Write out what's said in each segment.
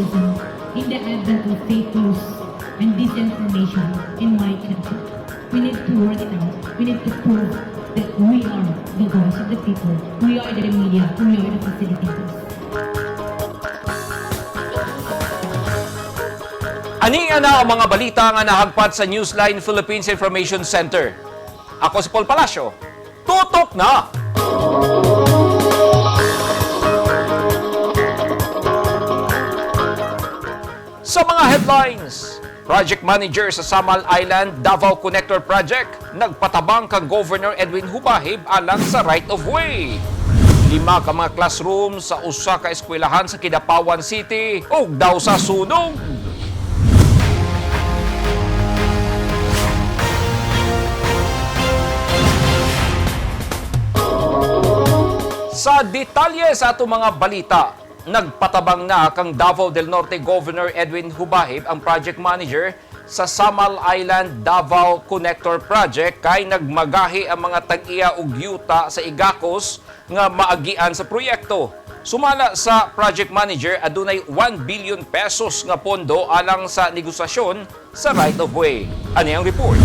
journalism in the advent of fake news and disinformation in my country. We need to work it out. We need to prove that we are the voice of the people. We are the media. We are the facilitators. Ani na ang mga balita nga nahagpat sa Newsline Philippines Information Center. Ako si Paul Palacio. Tutok na! Sa mga headlines, Project Manager sa Samal Island Davao Connector Project nagpatabang kang Governor Edwin Hubahib alang sa right-of-way. 5 ka mga classroom sa usa ka eskwelahan sa Kidapawan City ug daw sa sunog. Sa detalye sa ato mga balita, nagpatabang na kang Davao del Norte Governor Edwin Hubahib ang project manager sa Samal Island Davao Connector Project kay nagmagahi ang mga tag-iya ug yuta sa Igacos nga maagian sa proyekto. Sumala sa project manager adunay 1 billion pesos nga pondo alang sa negosasyon sa right of way. Ani ang report?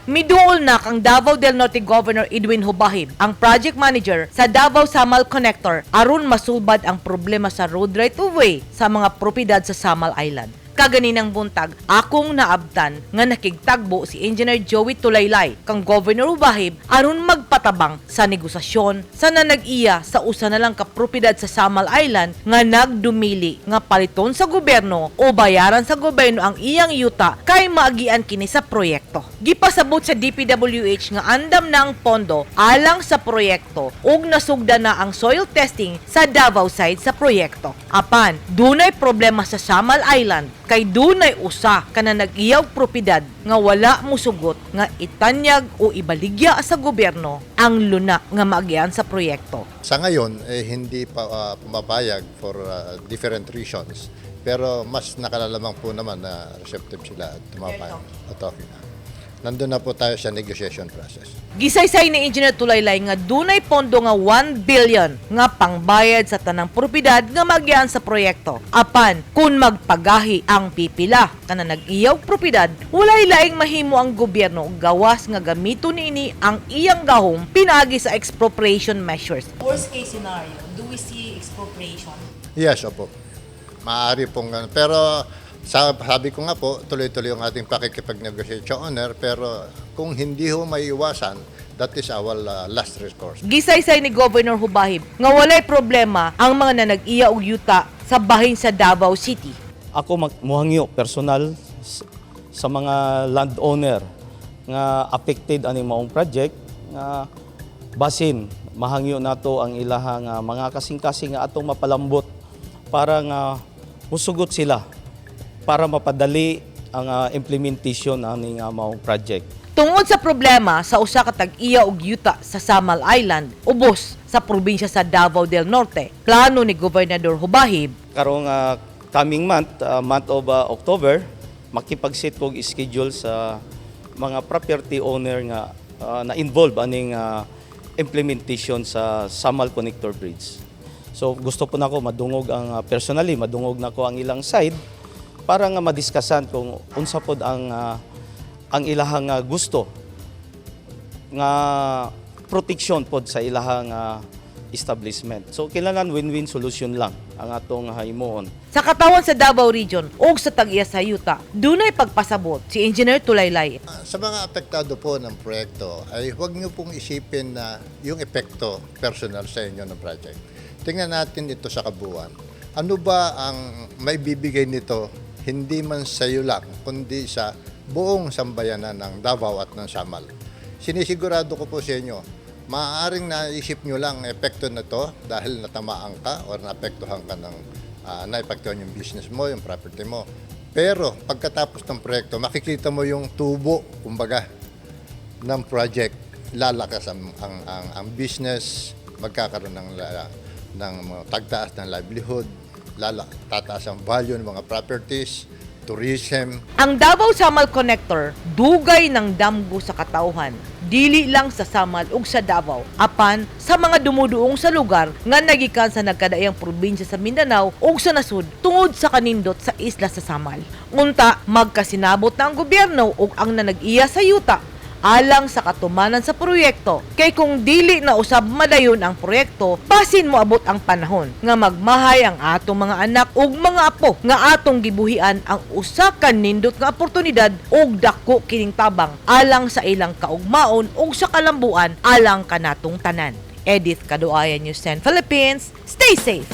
Miduol na kang Davao del Norte Governor Edwin Hubahib, ang project manager sa Davao Samal Connector, aron masulbad ang problema sa road right-of-way sa mga propiedad sa Samal Island. Kaganinang buntag, akong naabtan nga nakigtagbo si Engineer Joey Tulaylay kang Governor Hubahib aron magpatabang sa negosasyon sa nanag-iya sa usa na lang ka propiedad sa Samal Island nga nagdumili nga paliton sa gobyerno o bayaran sa gobyerno ang iyang yuta kay maagian kini sa proyekto. Gipasabot sa DPWH nga andam na ang pondo alang sa proyekto ug nasugda na ang soil testing sa Davao side sa proyekto. Apan, dunay problema sa Samal Island kay dunay usa ka na nag-iyaw propiedad nga wala mosugot nga itanyag o ibaligya sa gobyerno ang luna nga maagian sa proyekto. Sa ngayon, hindi pa pumapayag for different reasons. Pero mas nakalalamang po naman na receptive sila at tumapayag. At okay na. Nandun na po tayo sa negotiation process. Gisaysay ni Engineer Tulaylay nga dunay pondo nga 1 billion nga pangbayad sa tanang propiedad nga maagian sa proyekto. Apan, kung magpagahi ang pipila kana nag-iyaw propiedad, walay laing mahimo ang gobyerno gawas nga gamito niini ang iyang gahom pinagi sa expropriation measures. Worst case scenario, do we see expropriation? Yes, opo. Maaari pong ganun. Pero sabi ko nga po, tuloy-tuloy ang ating pakikipag-negotiate sa owner, pero kung hindi ho maiiwasan, that is our last recourse. Gisaysay ni Governor Hubahib nga walay problema ang mga nanag-iya og yuta sa bahin sa Davao City. Ako muhangyo personal sa mga landowner nga affected ani maong project nga basin mahangyo nato ang ilahang mga kasing-kasing nga atong mapalambot para nga musugot sila para mapadali ang implementation ani nga maong project. Tungod sa problema sa usa ka tag-iya og yuta sa Samal Island, ubos sa probinsya sa Davao del Norte, plano ni Gobernador Hubahib Karong coming month of October, makipag-set kog schedule sa mga property owner nga na-involve aning implementation sa Samal Connector Bridge. So gusto po nako madungog ang personally madungog nako ang ilang side para nga madiskusan kung unsa pod ang ilahang gusto nga protection pod sa ilahang establishment. So kailangan win-win solution lang ang atong himuon. sa katawan sa Davao Region ug sa tag-iya sa yuta. Dunay pagpasabot si Engineer Tulaylay. Sa mga apektado po ng proyekto, ay huwag niyo pong isipin na yung epekto personal sa inyo ng project. Tingnan natin ito sa kabuuan. Ano ba ang may bibigay nito, hindi man sa iyo lang, kundi sa buong sambayanan ng Davao at ng Samal? Sinisigurado ko po sa inyo, maaaring naisip nyo lang epekto na to dahil natamaan ka o naapektuhan ka ng naepektuhan yung business mo, yung property mo. Pero pagkatapos ng proyekto, makikita mo yung tubo, kumbaga, ng project. Lalakas ang business, magkakaroon ng tagtaas ng livelihood, tataas ang value ng mga properties, tourism. Ang Davao Samal Connector, dugay ng damgo sa katauhan. dili lang sa Samal ug sa Davao, apan sa mga dumuduong sa lugar nga nagikan sa nagkadaiyang probinsya sa Mindanao ug sa nasud tungod sa kanindot sa isla sa Samal. Unta, magkasinabot na ang gobyerno ug ang nanag-iya sa yuta alang sa katumanan sa proyekto, kay kung dili na usab madayon ang proyekto, basin mo abot ang panahon nga magmahay ang atong mga anak ug mga apo nga atong gibuhian ang usa ka nindot nga oportunidad ug dako kining tabang alang sa ilang kaugmaon ug sa kalambuan alang kanatong tanan. Edith Caduayan, News 10 Philippines. Stay safe!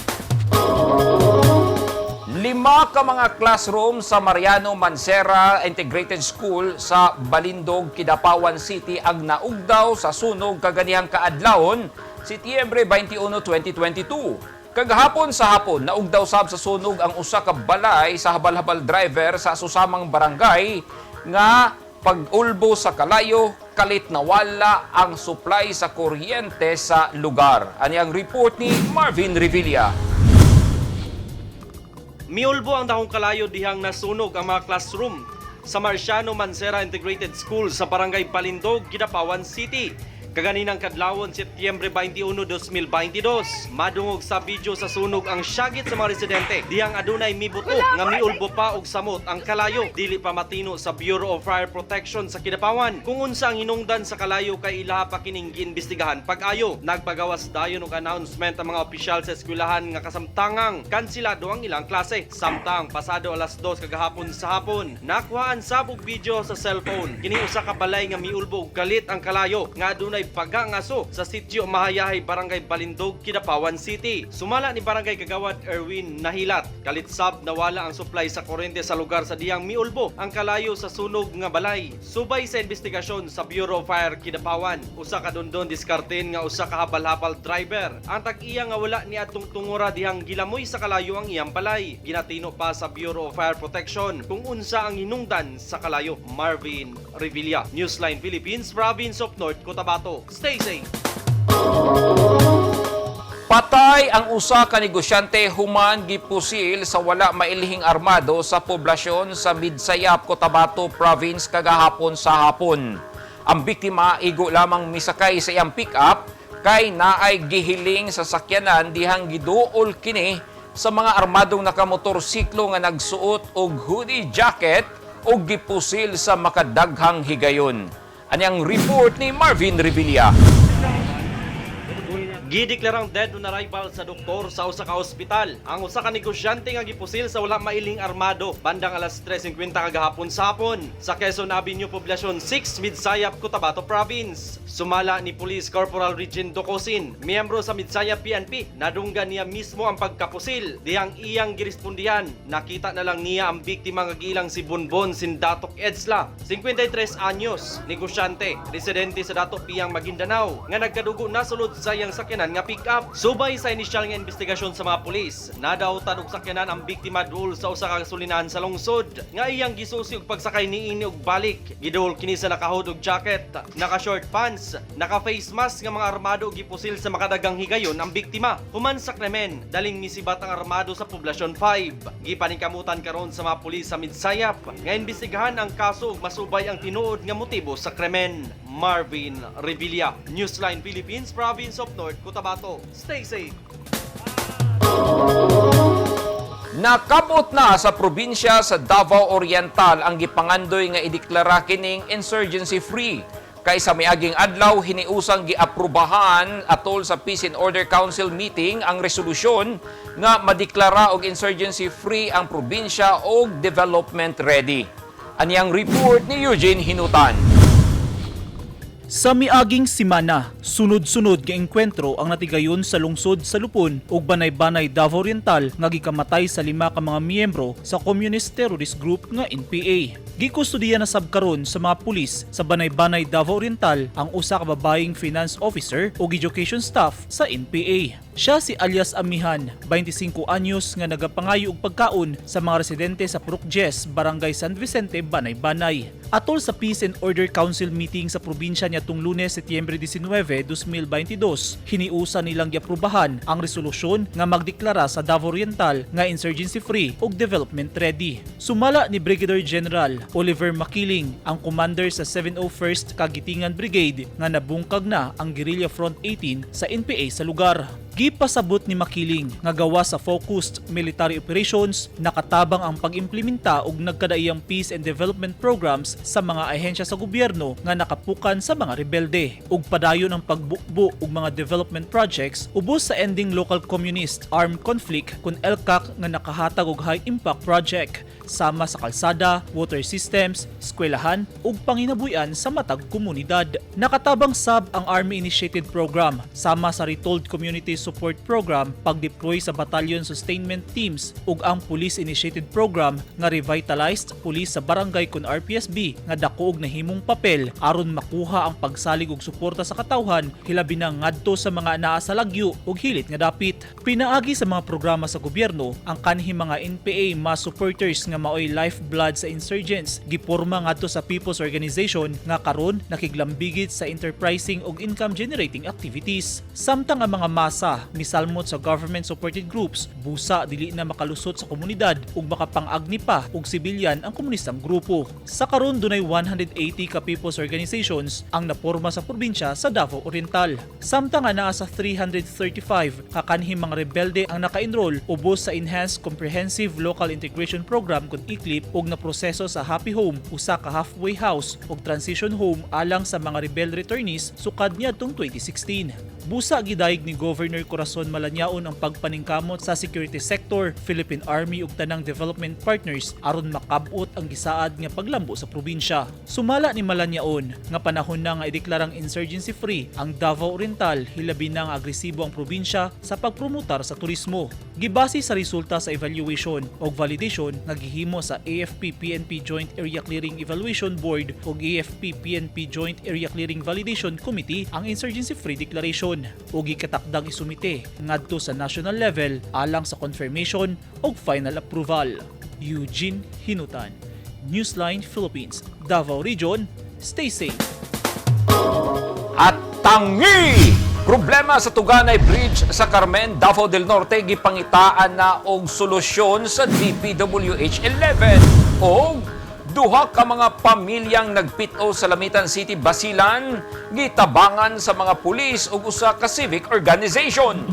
5 ka mga classroom sa Mariano Mansera Integrated School sa Balindog, Kidapawan City ang naugdaw sa sunog kaganihang kaadlawon, Setyembre 21, 2022. Kagahapon sa hapon, naugdaw sab sa sunog ang usa ka balay sa habal-habal driver sa susamang barangay nga pag-ulbo sa kalayo, kalit nawala ang supply sa kuryente sa lugar. Ani ang report ni Marvin Revilla. Miulbo ang dahong kalayo dihang nasunog ang mga classroom sa Mariano Mansera Integrated School sa Barangay Balindog, Kidapawan City. Kaganinang kadlawon, Setyembre 21, 2022, madungog sa video sa sunog ang syagit sa mga residente. Dihang adunay mibuto nga miulbo pa og samot ang kalayo. Dili pa matino sa Bureau of Fire Protection sa Kidapawan kung unsa ang hinungdan sa kalayo kay ilaha pa kining giimbestigahan pag-ayo. Nagpagawas dayon og announcement ang mga opisyal sa eskwelahan nga kasamtangang kansilado ang ilang klase. Samtang pasado alas 2 kagahapon sa hapon, nakuhaan sabog video sa cellphone. Kini usa ka balay nga miulbo og galit ang kalayo nga adunay pagangaso sa sitio Mahayahay, Barangay Balindog, Kidapawan City. Sumala ni Barangay Kagawad Erwin Nahilat, kalitsab nawala ang supply sa kuryente sa lugar sa diyang miulbo ang kalayo sa sunog nga balay. Subay sa investigasyon sa Bureau of Fire Kidapawan, usa ka dondon diskarten nga usa ka habal-habal driver ang tag-iya nga wala ni atong tungura dihang gilamoy sa kalayo ang iyang balay. Ginatino pa sa Bureau of Fire Protection kung unsa ang hinungdan sa kalayo. Marvin Revilla, Newsline Philippines, Province of North Cotabato. Stay safe! Patay ang usa ka negosyante human gipusil sa wala mailhing armado sa poblasyon sa Midsayap, Cotabato Province kagahapon sa hapon. Ang biktima igo lamang misakay sa iyang pick-up kay naay gihiling sa sakyanan dihang giduol kini sa mga armadong nakamotorsiklo nga nagsuot og hoodie jacket ug gipusil sa makadaghang higayon. Anyang report ni Marvin Revilla. Gideklarang dead on arrival sa doktor sa usa ka ospital ang usa ka negosyante nga gipusil sa wala mailing armado bandang alas 3:50 kagahapon sa hapon sa Quezon Avenue, Poblasyon 6, Midsayap, Cotabato Province. Sumala ni Police Corporal Regine Docosin, miyembro sa Midsayap PNP, nadunggan niya mismo ang pagkapusil dihang iyang girespondihan. Nakita na lang niya ang biktima nga gilang si Bonbon Sindatok Edsla, 53 anyos, negosyante, residente sa Dato Piang, Maguindanao, nga nagkadugo na sulod sa iyang sakyanan nga pick-up. Subay sa inisyal nga investigasyon sa mga pulis, nadautan og sakyanan ang biktima duol sa usa ka gasolinahan sa lungsod nga iyang gisusi og pagsakay niini og balik. Giduol kini sa nakahud og jacket, naka-short pants, naka-face mask nga mga armado og gipusil sa makadagang higayon ang biktima. Human sa krimen, daling misibat ang armado sa Poblasyon 5. Gipaningkamutan karon sa mga pulis sa Midsayap nga imbestigahan ang kaso ug masubay ang tinuod nga motibo sa krimen. Marvin Revilla, Newsline Philippines, Province of North Cotabato. Stay safe! Nakabot na sa probinsya sa Davao Oriental ang gipangandoy nga ideklara kining insurgency free. Kaysa miaging adlaw hiniusang giaprubahan atol sa Peace and Order Council meeting ang resolusyon nga madeklara og insurgency free ang probinsya og development ready. Anyang report ni Eugene Hinutan. Sa miaging simana, sunod-sunod nga engkwentro ang natigayon sa lungsod sa Lupon ug Banay-Banay, Davao Oriental nga gikamatay sa 5 ka mga miyembro sa Communist Terrorist Group nga NPA. Gikustudiya na sabkaron sa mga pulis sa Banay-Banay, Davao Oriental ang usa ka babaeng finance officer ug education staff sa NPA. Siya si alias Amihan, 25 anyos nga nagapangayo og pagkaon sa mga residente sa Purok Jes, Barangay San Vicente, Banay-Banay. Atol sa Peace and Order Council meeting sa probinsya nitong Lunes, Setyembre 19, 2022, hiniusan nilang giaprubahan ang resolusyon nga magdeklara sa Davao Oriental nga insurgency-free ug development-ready. Sumala ni Brigadier General Oliver Makiling, ang commander sa 701st Kagitingan Brigade, nga nabungkag na ang Guerrilla Front 18 sa NPA sa lugar. Gipasabot ni Makiling nga gawa sa focused military operations, nakatabang ang pag-implementa og nagkadaiyang peace and development programs sa mga ahensya sa gobyerno nga nakapukan sa mga rebelde, ug padayon ang pagbukbo og mga development projects ubos sa ending local communist armed conflict kun LCAC nga nakahatag og high impact project sama sa kalsada, water systems, eskwelahan ug panginabuyan sa matag komunidad. Nakatabang sab ang Army-initiated program sama sa Retold Community Support Program, pag-deploy sa Battalion Sustainment Teams ug ang Police-initiated program nga revitalized police sa barangay kun RPSB nga dako og nahimong papel aron makuha ang pagsalig og suporta sa katawhan hilabi na ngadto sa mga anaa sa lagyo ug hilit nga dapit. Pinaagi sa mga programa sa gobyerno ang kanhi mga NPA mass supporters nga maoy lifeblood sa insurgents, giporma ngadto sa People's Organization nga karon nakiglambigit sa enterprising ug income generating activities. Samtang ang mga masa misalmot sa government supported groups busa dili na makalusot sa komunidad ug makapang-agni pa og sibilyan ang komunistang grupo. Sa karon dunay 180 ka People's Organizations ang naporma sa probinsya sa Davao Oriental. Samtang naa sa 335 ka kanhing mga rebelde ang naka-enroll ubos sa Enhanced Comprehensive Local Integration Program kun ICLIP ug naproseso sa Happy Home, usa ka halfway house ug transition home alang sa mga rebel returnees sukad niadtong 2016. Busa gidayeg ni Governor Corazon Malanyaon ang pagpaningkamot sa security sector, Philippine Army ug tanang development partners aron makab-ot ang gisaad nga paglambo sa probinsya. Sumala ni Malanyaon nga panahon na nga ideklarang insurgency free ang Davao Oriental hilabi na nga agresibo ang probinsya sa pagpromotar sa turismo. Gibase sa resulta sa evaluation ug validation nga gihimo sa AFP-PNP Joint Area Clearing Evaluation Board ug AFP-PNP Joint Area Clearing Validation Committee ang insurgency free declaration ug gikatakdang isumite ngadto sa national level alang sa confirmation ug final approval. Eugene Hinutan, Newsline Philippines, Davao Region. Stay safe. At tangi! Problema sa Tuganay Bridge sa Carmen, Davao del Norte gipangitaan na og solusyon sa DPWH 11 og duha ka mga pamilyang nagpit-o sa Lamitan City, Basilan gitabangan sa mga pulis ug usa ka civic organization.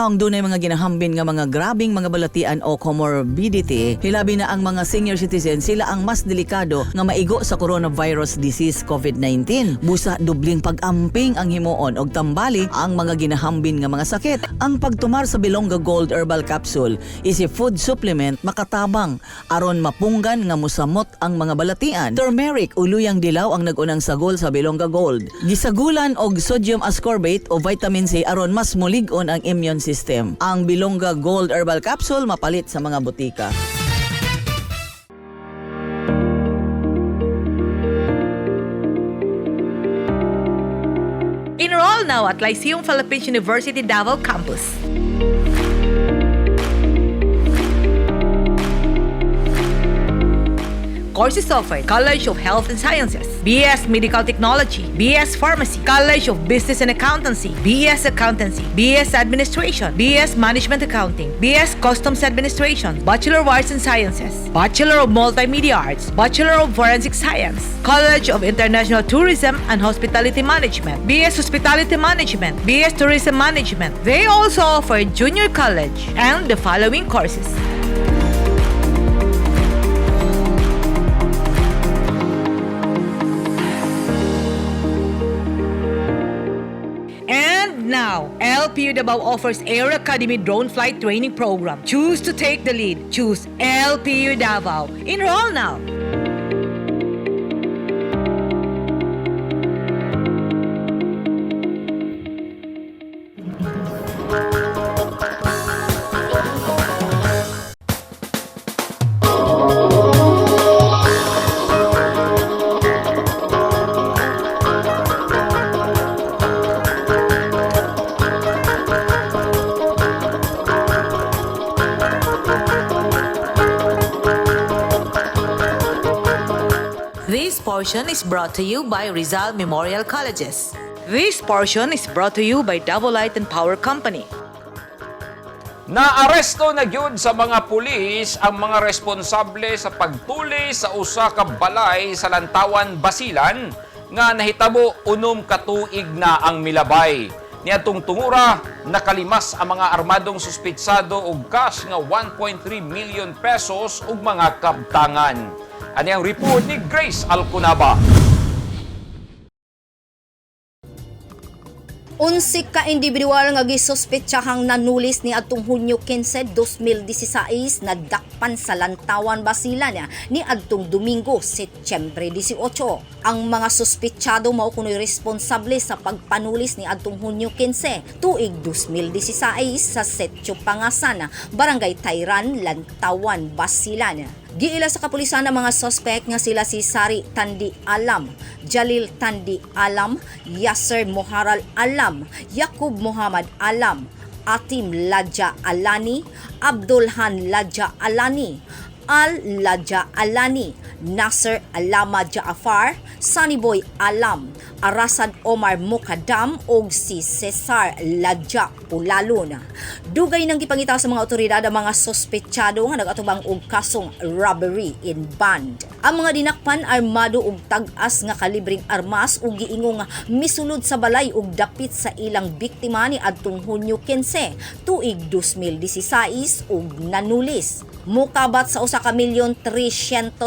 bawang dunay mga ginahambin nga mga grabing mga balatian o comorbidity, hilabi na ang mga senior citizen sila ang mas delikado nga maigo sa coronavirus disease COVID-19. Busa dubling pag-amping ang himuon og tambali ang mga ginahambin nga mga sakit. Ang pagtumar sa Bilonga Gold Herbal Capsule is a food supplement makatabang aron mapunggan nga musamot ang mga balatian. Turmeric uluyang dilaw ang nagunang sagol sa Bilonga Gold. Gisagulan og sodium ascorbate o vitamin C aron mas mulig-on ang immune system. Ang Bilonga Gold Herbal Capsule mapalit sa mga butika. Enroll now at Lyceum Philippines University Davao Campus. Courses offered: College of Health and Sciences, BS Medical Technology, BS Pharmacy, College of Business and Accountancy, BS Accountancy, BS Administration, BS Management Accounting, BS Customs Administration, Bachelor of Arts and Sciences, Bachelor of Multimedia Arts, Bachelor of Forensic Science, College of International Tourism and Hospitality Management, BS Hospitality Management, BS Tourism Management. They also offer junior college and the following courses: Now, LPU Davao offers Air Academy Drone Flight Training Program. Choose to take the lead. Choose LPU Davao. Enroll now. This portion is brought to you by Rizal Memorial Colleges. This portion is brought to you by Davao Light and Power Company. Naaresto na gyud sa mga pulis ang mga responsable sa pagtuli sa usa ka balay sa Lantawan, Basilan nga nahitabo 6 ka tuig na ang milabay. Niadtong tungura, nakalimas ang mga armadong suspitsado og cash nga 1.3 million pesos ug mga kabtangan. Ani ang report ni Grace Alcunaba. 11 ka individual nga gisuspetsahang nanulis ni atong Hunyo 15, 2016 na dakpan sa Lantawan, Basilan ni adtong Domingo, Setyembre 18. Ang mga suspetsado mao kunoy responsable sa pagpanulis ni adtong Hunyo 15, tuig 2016 sa Setyo Pangasan, Barangay Tayran, Lantawan, Basilan. Giila sa kapulisan ang mga suspect nga sila si Sari Tandi Alam, Jalil Tandi Alam, Yasser Moharal Alam, Yakub Muhammad Alam, Atim Ladja Alani, Abdulhan Ladja Alani, Al Ladja Alani, Nasser Alama Jaafar, Sunnyboy Alam, Arasad Omar Mukadam ug si Cesar Ladja Pulalon. Dugay nang gipangita sa mga otoridad ang mga sospetsado nga nagatubang og kasong robbery in band. Ang mga dinakpan armado og tag-as nga kalibring armas ug giingong misulod sa balay ug dapit sa ilang biktima ni adtong Hunyo 15, tuig 2016 ug nanulis. Mukabat sa 1,350,000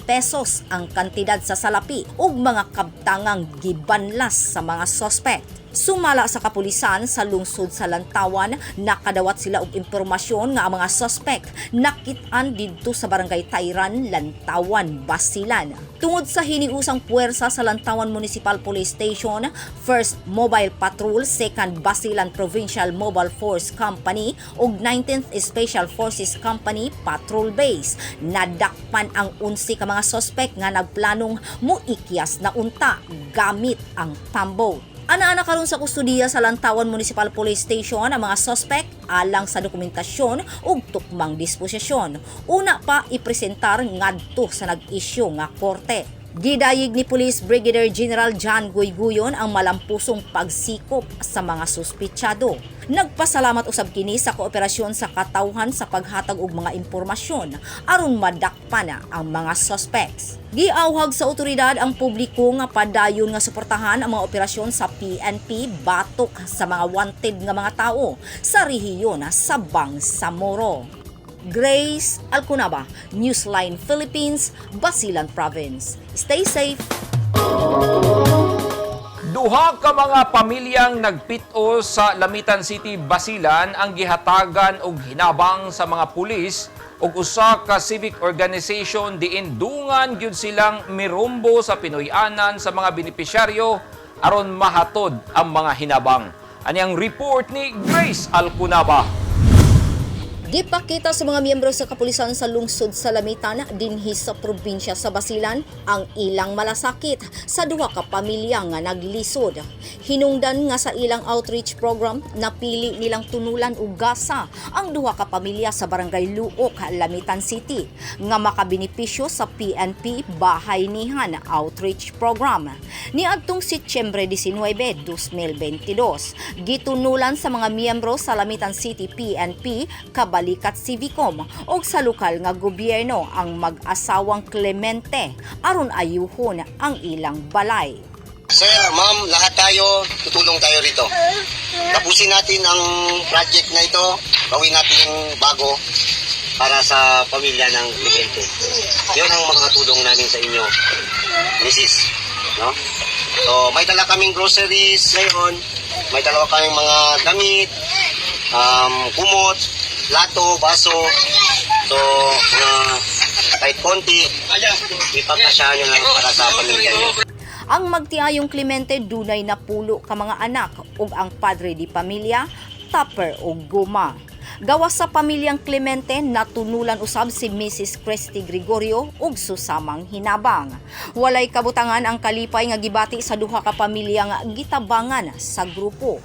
pesos ang kantidad sa salapi ug mga kabtangang gibanlas sa mga suspect. Sumala sa kapulisan sa lungsod sa Lantawan, nakadawat sila og impormasyon nga ang mga suspect nakit-an didto sa Barangay Tayran, Lantawan, Basilan. Tungod sa hiniusang puwersa sa Lantawan Municipal Police Station, 1st Mobile Patrol, 2nd Basilan Provincial Mobile Force Company ug 19th Special Forces Company Patrol Base, nadakpan ang 11 ka mga suspect nga nagplanong muikyas na unta gamit ang pamboat. Ana-ana karon sa kustudiya sa Lantawan Municipal Police Station ang mga suspect alang sa dokumentasyon ug tukmang disposisyon. Una pa ipresentar ngadto sa nag-isyu nga korte. Gidayig ni Police Brigadier General John Guyguyon ang malampusong pagsikop sa mga suspitsado. Nagpasalamat usab kini sa kooperasyon sa katawhan sa paghatag og mga impormasyon aron madakpan ang mga suspects. Giawhag sa otoridad ang publiko nga padayon nga suportahan ang mga operasyon sa PNP batok sa mga wanted nga mga tao sa rehiyon sa Bangsamoro. Grace Alcunaba, Newsline Philippines, Basilan Province. Stay safe. Duha ka mga pamilyang nagpit-o sa Lamitan City, Basilan ang gihatagan og hinabang sa mga pulis ug usa ka civic organization diin dungan gyud silang mirumbo sa Pinoy-anan sa mga benepisyaryo aron mahatod ang mga hinabang. Ani ang report ni Grace Alcunaba. Gipakita sa mga miyembro sa kapulisan sa lungsod sa Lamitan dinhi sa probinsya sa Basilan ang ilang malasakit sa duha ka pamilya nga naglisod. Hinungdan nga sa ilang outreach program napili nilang tunulan og gasa ang duha ka pamilya sa Barangay Luok, Lamitan City nga makabenepisyo sa PNP Bahay Nihan outreach program. Niadtong Setyembre 19, 2022, gitunulan sa mga miyembro sa Lamitan City PNP Kabalikat Civicom o sa lokal nga gobyerno ang mag-asawang Clemente aron ayuhon ang ilang balay. Sir, ma'am, lahat tayo, tutulong tayo rito. Tapusin natin ang project na ito, gawin natin bago para sa pamilya ng Clemente. Yun ang makakatulong namin sa inyo, Mrs. No? So, may dala kaming groceries ngayon, may dala kaming mga damit, kumot, lato, baso. So, kahit konti, ipagkasyahan nyo lang para sa pamilya nyo. Ang magtiayong Clemente dunay napulo ka mga anak ug ang padre di pamilya, tupper o guma. Gawas sa pamilyang Clemente, natunulan usab si Mrs. Christy Gregorio ug susamang hinabang. Walay kabutangan ang kalipay nga gibati sa duha ka pamilya nga gitabangan sa grupo.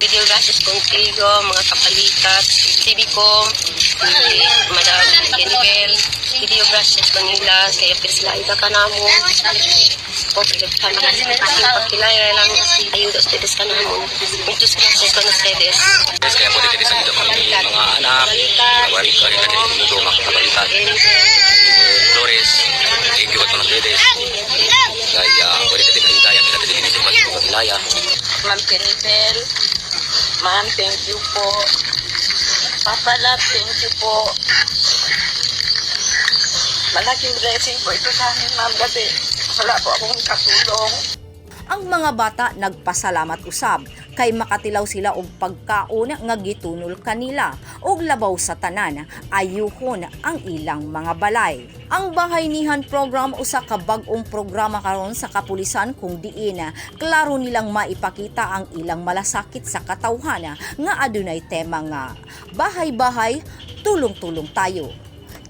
Video Gracias Contigo, mga kapalikat, Civicom, Madam Genibel, Video Gracias Manila, kaya sila ita ka namon. Pagkakit kami kasi pagkilaya lang ayuda ustedes ka namon. Muchas gracias con ustedes. Kaya po dito sa dito kami mga anak, wari ko rin natin dito mga kapalikat. Flores, thank you at mga ustedes. Kaya po dito din ayuda, yan natin dito sa pagkilaya. Ma'am Genibel, ma'am, thank you po. Papa Love, thank you po. Malaking blessing po ito sa amin, ma'am, kasi wala po akong katulong. Ang mga bata nagpasalamat usab kay makatilaw sila og pagkaon nga gitunol kanila og labaw sa tanan ayuhon ang ilang mga balay. Ang Bahay Nihan program usa ka bag-ong programa karon sa kapulisan kung diin klaro nilang maipakita ang ilang malasakit sa katawhan nga adunay tema nga bahay-bahay, tulong-tulong tayo.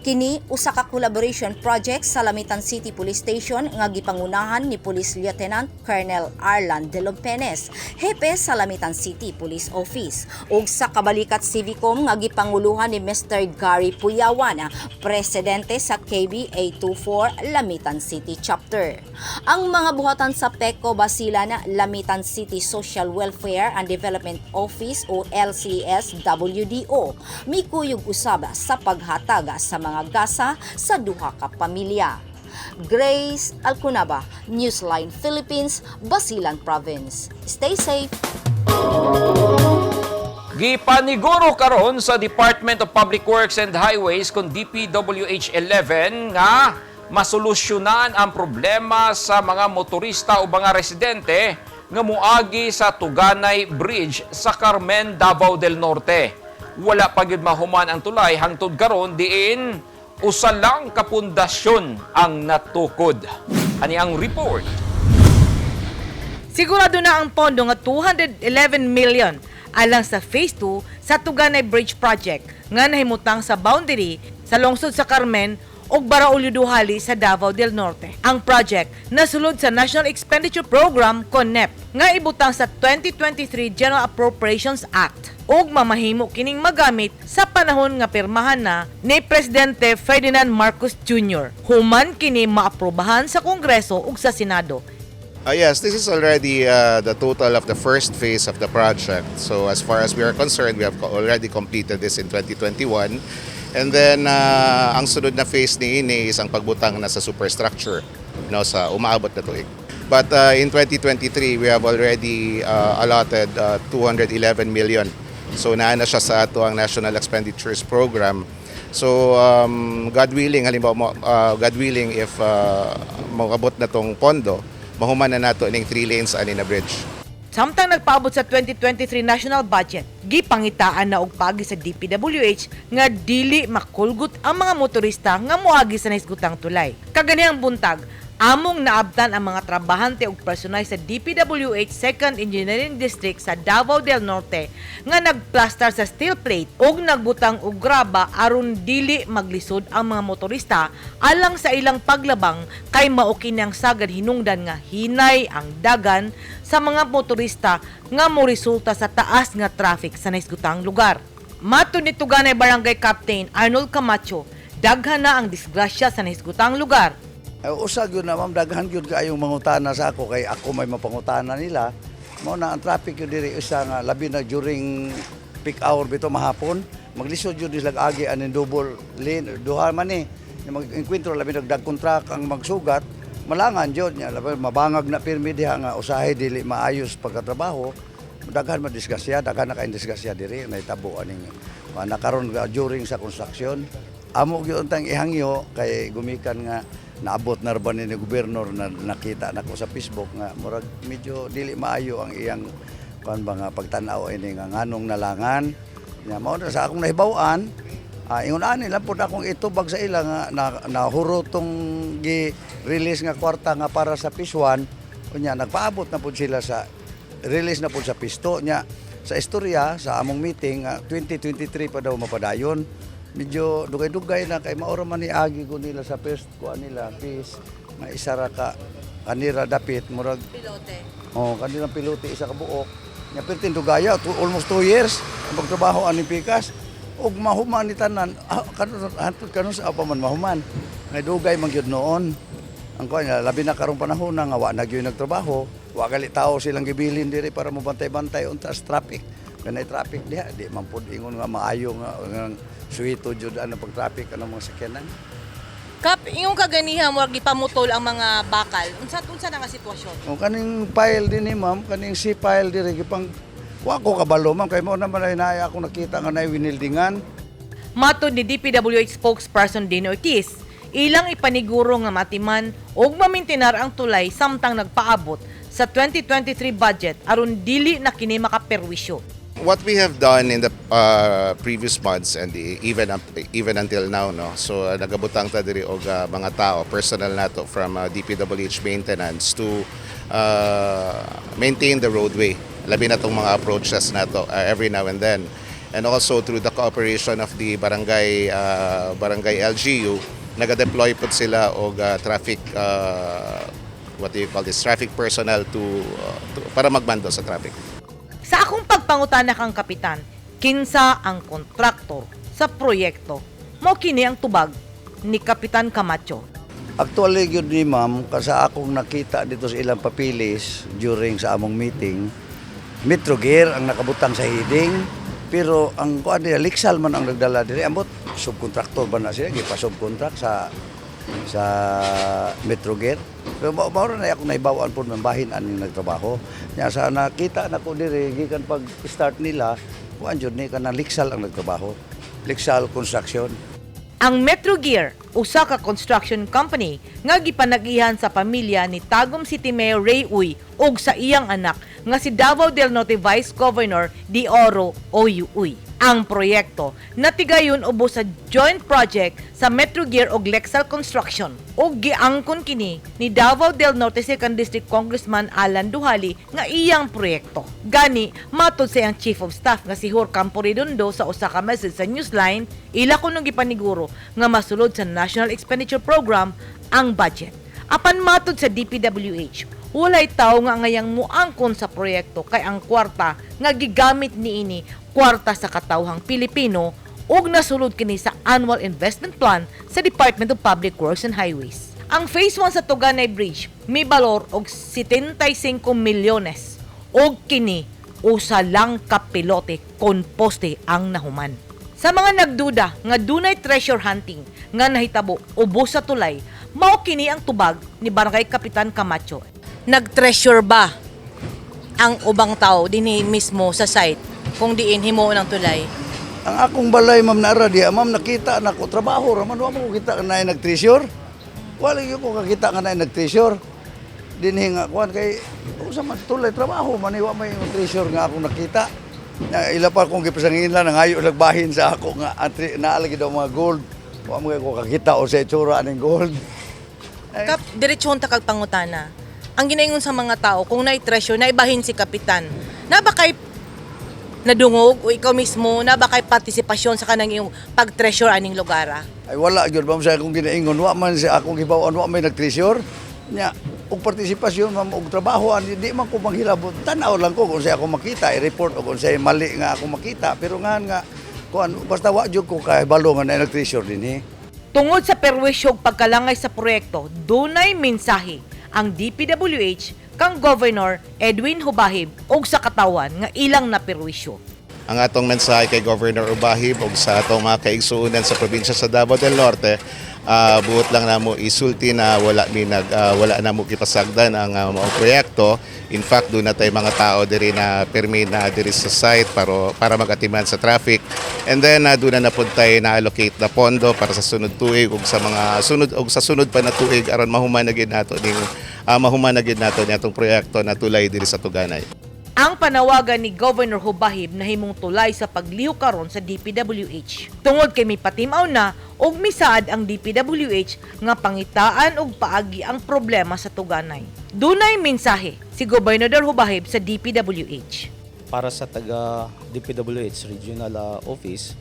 Kini usa ka collaboration project sa Lamitan City Police Station nga gipangunahan ni Police Lieutenant Colonel Arlan De Lompenes, hepe sa Lamitan City Police Office, ug sa Kabalikat Civicom nga gipanguluhan ni Mr. Gary Puyawan, presidente sa KB 824 Lamitan City Chapter. Ang mga buhatan sa PECO Basilan Lamitan City Social Welfare and Development Office o LCSWDO mikuyog usab sa paghatag sa mga gasa sa duha ka pamilya. Grace Alcunaba, Newsline Philippines, Basilan Province. Stay safe. Gipaniguro karon sa Department of Public Works and Highways kung DPWH 11 nga masolusyonan ang problema sa mga motorista o mga residente nga muagi sa Tuganay Bridge sa Carmen, Davao del Norte. Wala pa gyud mahuman ang tulay hangtod karon diin usa lang ka pundasyon ang natukod. Ani ang report. Sigurado na ang pondo nga 211 million alang sa Phase 2 sa Tuganay Bridge Project nga nahimutang sa boundary sa lungsod sa Carmen ug Baraulyo Duhali sa Davao del Norte. Ang project nasulod sa National Expenditure Program (CONEP) nga ibutang sa 2023 General Appropriations Act ug mamahimo kining magamit sa panahon nga pirmahan na ni Presidente Ferdinand Marcos Jr. human kini maaprubahan sa Kongreso ug sa Senado. Yes, this is already the total of the first phase of the project. So as far as we are concerned, we have already completed this in 2021. And then ang sunod na phase ni ini is ang pagbutang na sa superstructure, sa umaabot na tuig. But in 2023, we have already allotted 211 million. So naana siya sa ato ang National Expenditures Program. So God willing, halimbawa God willing, if makabot na tong pondo, mahuman na nato ining 3 lanes ani na bridge. Samtang nagpaabot sa 2023 national budget, gipangitaan na og pagi sa DPWH nga dili makulgot ang mga motorista nga moagi sa naisgutang tulay. Kaganihang buntag, among naabtan ang mga trabahante ug personal sa DPWH 2nd Engineering District sa Davao del Norte nga nagplaster sa steel plate ug nagbutang og graba aron dili maglisod ang mga motorista alang sa ilang paglabang kay mao kinang sagad hinungdan nga hinay ang dagan sa mga motorista nga moresulta sa taas nga traffic sa naisgutang lugar. Matud ni Tuganay Barangay Captain Arnold Camacho, daghan na ang disgrasya sa naisgutang lugar. Usag yun na ma'am, daghan yun kayong mangutana sa ako kay ako may mapangutana nila. Mao na ang traffic yun diri isa nga labi na during peak hour bito mahapon. Maglisod yun dislag agi anin double lane duha man ni. Mag-enkwentro labi nagdagkong truck ang magsugat. Malangan jud nya labi mabangag na pirmi diha nga usahay dili maayos pagkatrabaho. Daghan madisgasya, daghan na kain disgasya diri nahitabo aning nakaron during sa construction. Amo gyud tang ihangyo kay gumikan nga naabot na ba ni gobernador na nakita nako sa Facebook nga murag medyo dili maayo ang iyang nga pagtan-aw ini nga nganong nalangan nya mao na sa akong nahibaw-an ingon ani lang pud akong itubag sa ila nga nahuro tong gi-release nga kwarta nga para sa PIS1 unya nagpaabot na pud sila sa release na pud sa pisto nya sa istorya sa among meeting 2023 pa daw mapadayon. Medyo dugay-dugay na kay maura man ni agi ko nila sa first kuan nila PIS nga isa ra ka kanira dapit murag pilote. Kanirang pilote isa ka buok. Nya pertin dugaya almost 2 years ang pagtrabaho ani Pikas ug mahuman ni tanan hantud kanon sa apa man mahuman. Nga dugay man gyud noon. Ang kuan labi na karong panahon nga wa na gyud nagtrabaho, wa gali tawo silang gibilin diri para mobantay-bantay unta sa traffic. Kanay traffic diha di man pud ingon nga maayo nga suwito jud ang pag-traffic ang mga sakyanan. Kap, yung kaganihan mo gipamutol ang mga bakal. Unsa na nga sitwasyon? Kaning file din ni ma'am, kaning si file diri gipang wa ko kabalo ma'am kay mo naman ay naay ako nakita nga nay winildingan. Matud ni DPWH spokesperson Dino Ortiz, ilang ipaniguro nga matiman ug mamintinar ang tulay samtang nagpaabot sa 2023 budget aron dili na kini makaperwisyo. What we have done in the previous months and even until now, so nagabutang ta diri og mga tao, personal nato from DPWH maintenance to maintain the roadway. Labi na tong mga approaches nato every now and then. And also through the cooperation of the barangay LGU, naga-deploy pud sila og traffic traffic personnel para magmando sa traffic. Sa akong pagpangutana kang kapitan, kinsa ang kontraktor sa proyekto? Mo kini ang tubag ni Kapitan Camacho. Actually yun ni ma'am, kasi akong nakita dito sa ilang papilis during sa among meeting, Metrogear ang nakabutang sa heading, pero ang kuan nila, Lixal man ang nagdala diri, ambot subkontraktor ba na sila, gipa-subcontract sa Metrogear. Pero maura na ako naibawaan po ng bahin aning nagtrabaho. Nya sa nakita na ko diri gikan pag start nila, kuan jud ni kanang Lixal ang nagtrabaho. Lixal Construction. Ang Metrogear, usa ka construction company nga gipanagihan sa pamilya ni Tagum City Mayor Ray Uy ug sa iyang anak nga si Davao del Norte Vice Governor Di Oro Oyu Uy. Ang proyekto natigayon ubos sa joint project sa Metro Gear ug Lexal Construction ug giangkon kini ni Davao del Norte 2nd District Congressman Alan Duhali nga iyang proyekto. Gani matud sa iyang Chief of Staff nga si Hor Campo Redondo sa usa ka message sa Newsline, ila kuno gipaniguro nga masulod sa National Expenditure Program ang budget. Apan matud sa DPWH, walay tao nga ngayang muangkon sa proyekto kay ang kwarta nga gigamit niini kwarta sa katawhang Pilipino ug nasulod kini sa Annual Investment Plan sa Department of Public Works and Highways. Ang Phase 1 sa Tuganay Bridge may balor og 75 milyones ug kini usa lang ka pilote kon poste ang nahuman. Sa mga nagduda nga dunay treasure hunting nga nahitabo ubos sa tulay, mao kini ang tubag ni Barangay Kapitan Camacho. Nag-treasure ba ang ubang tao dinhi mismo sa site kung diin himuon ang tulay? Ang akong balay, ma'am, naara diya, ma'am, nakita na ko, trabaho raman, wala mo kita na nag-treasure. Wala yung ko kakita nga na nag-treasure. Dinhi nga kuan kay, sa tulay, trabaho, maniwa may treasure nga akong nakita. Ila pa akong gipasangin lang, nangayo lagbahin sa ako nga, naalagi daw mga gold. Wala mo ko kakita o sa itsura ng gold. Kap, diretsyon ta kag pangutana. Ang ginaingon sa mga tao, kung na-treasure, naibahin si Kapitan, na ba kay nadungog o ikaw mismo na ba kay partisipasyon sa kanang iyong pag-treasure aning lugar? Ay wala gyud ma'am sa akong ginaingon, wa man sa akong gibaw-an, wa may nag-treasure. Nya og partisipasyon ma'am og trabaho di man ko manghilabot. Tan-aw lang ko kung sa ako makita, i-report o kung sa mali nga ako makita, pero nga kuan basta wa jud ko kay balo nga na nag-treasure dinhi. Tungod sa perwisyo ug pagkalangay sa proyekto, dunay mensahe ang DPWH kang Governor Edwin Hubahib ug sa katawan nga ilang naperwisyo. Ang atong mensahe kay Governor Hubahib ug sa atong mga kaigsuonan sa probinsya sa Davao del Norte, buot lang namo isulti na wala namo gipasagdan ang mga proyekto. In fact, doon na tayo mga tao diri na permi na diri sa site para magatiman sa traffic. And then doon na napuntay na allocate na pondo para sa sunod tuig ug sa mga sunod pa na tuig aron mahumanagid nato ni atong proyekto na tulay diri sa Tuganay. Ang panawagan ni Governor Hubahib na himong tulay sa pagliho karon sa DPWH. Tungod kay may patimaw na og misaad ang DPWH nga pangitaan og paagi ang problema sa Tuganay. Dunay mensahe si Gobernador Hubahib sa DPWH. Para sa taga DPWH Regional Office,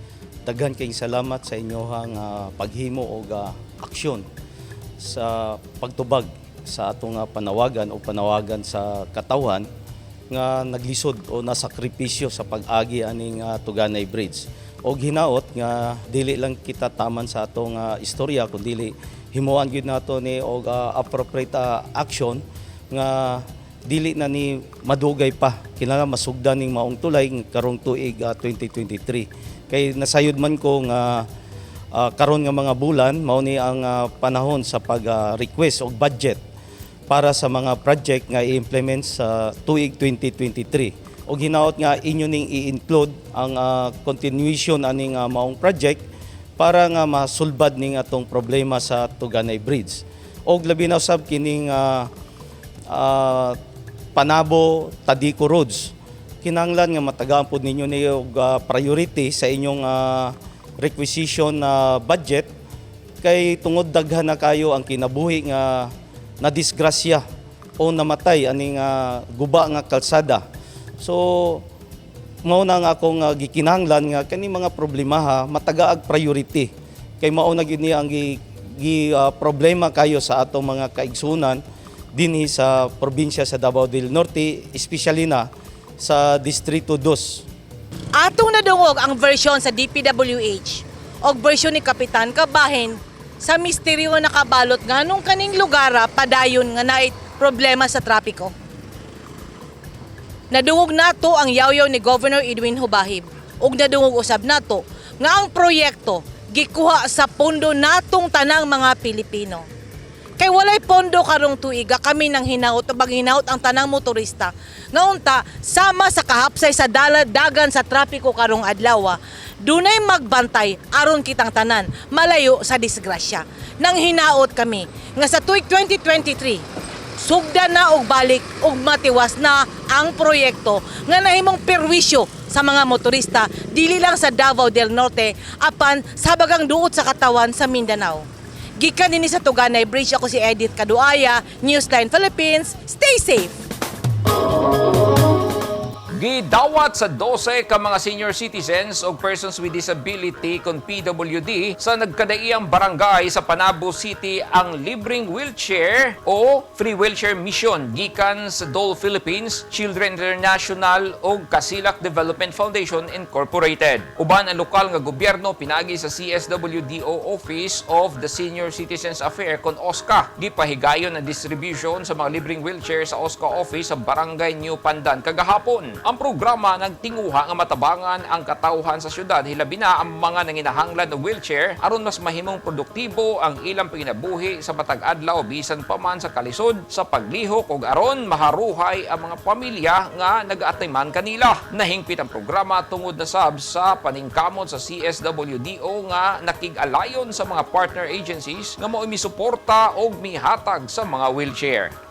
daghan kayong salamat sa inyohang paghimo og aksyon sa pagtubag sa atong panawagan o panawagan sa katawan nga naglisod o nasakripisyo sa pag-agi aning Tuganay Bridge. O hinaot nga dili lang kita taman sa atong istorya kundi himuan gyud nato ni og appropriate action nga dili na ni madugay pa kinahanglan masugdan ning maong tulay karong tuig 2023. Kay nasayod man ko nga karon nga mga bulan mao ni ang panahon sa pag-request og budget para sa mga project nga i-implement sa tuig 2023. O hinaot nga inyo ning i-include ang continuation aning maong project para nga masulbad ning atong problema sa Tuganay Bridge. O labi na usab kining Panabo Tadico Roads. Kinahanglan nga matagaan pud ninyo ni og priority sa inyong requisition budget kay tungod daghan na kayo ang kinabuhi nga nadisgrasya o namatay aning guba nga kalsada. So mao na nga akong gikinahanglan nga kani mga problema matagaag priority kay mao na gyud ni ang problema kayo sa atong mga kaigsunan dinhi sa probinsya sa Davao del Norte, especially na sa Distrito 2. Atong nadungog ang version sa DPWH o version ni Kapitan kabahin sa misteryo nga nakabalot nga nung kaning lugar padayon nga naay problema sa trapiko. Nadungog nato ang yaw-yaw ni Governor Edwin Hubahib ug nadungog usab nato nga ang proyekto gikuha sa pondo natong tanang mga Pilipino. Kay walay pondo karong tuiga kami nang hinaut o hinaut ang tanang motorista nga unta sama sa kahapsay sa dagan sa trapiko karong adlaw dunay magbantay aron kitang tanan malayo sa disgrasya. Nang hinaot kami nga sa tuig 2023 sugdan na og balik og matiwas na ang proyekto nga nahimong perwisyo sa mga motorista dili lang sa Davao del Norte apan sa bagang duot sa katawan sa Mindanao. Gikan dinhi sa Tuganay Bridge, ako si Edith Caduaya, Newsline Philippines. Stay safe. Gidawat sa 12 ka mga senior citizens o persons with disability kon PWD sa nagkadaiyang barangay sa Panabo City ang libreng wheelchair o free wheelchair mission gikan sa Dole Philippines, Children International o Kasilak Development Foundation Incorporated. Uban ang lokal nga gobyerno pinagi sa CSWDO Office of the Senior Citizens Affairs kon OSCA. Gipahigayon ang distribution sa mga libreng wheelchair sa OSCA Office sa Barangay New Pandan kagahapon. Ang programa nagtinguha nga matabangan ang katawhan sa syudad, hilabi na ang mga nanginahanglan ng wheelchair aron mas mahimong produktibo ang ilang panginabuhi sa matag adlaw bisan pa man sa kalisod sa paglihok ug aron maharuhay ang mga pamilya nga nagaatiman kanila. Nahingpit ang programa tungod na sab sa paningkamot sa CSWDO nga nakig-alayon sa mga partner agencies nga mao misuporta og mihatag sa mga wheelchair.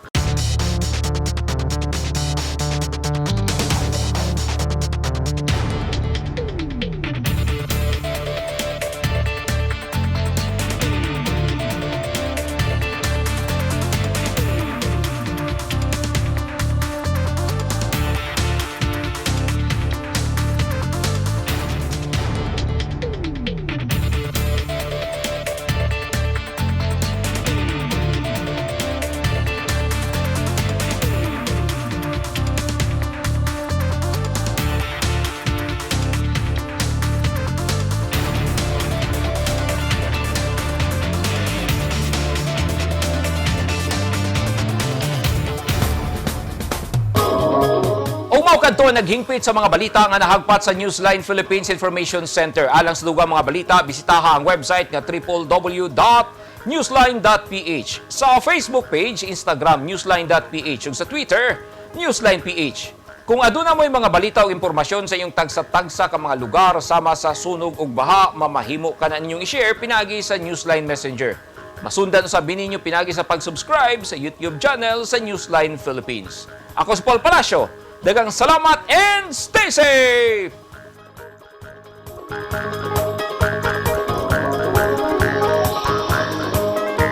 Kadto naghingpit sa mga balita nga nahagpat sa Newsline Philippines Information Center. Alang sa dugang mga balita, bisitaha ang website nga www.newsline.ph. Sa Facebook page, Instagram, newsline.ph. ug sa Twitter, newsline.ph. Kung aduna mo'y mga balita o impormasyon sa iyong tagsa-tagsa ka mga lugar sama sa sunog ug baha, mamahimo ka na inyong i-share pinagi sa Newsline Messenger. Masundan sa bininyo pinagi sa pag-subscribe sa YouTube channel sa Newsline Philippines. Ako si Paul Palacio. Dagang salamat and stay safe!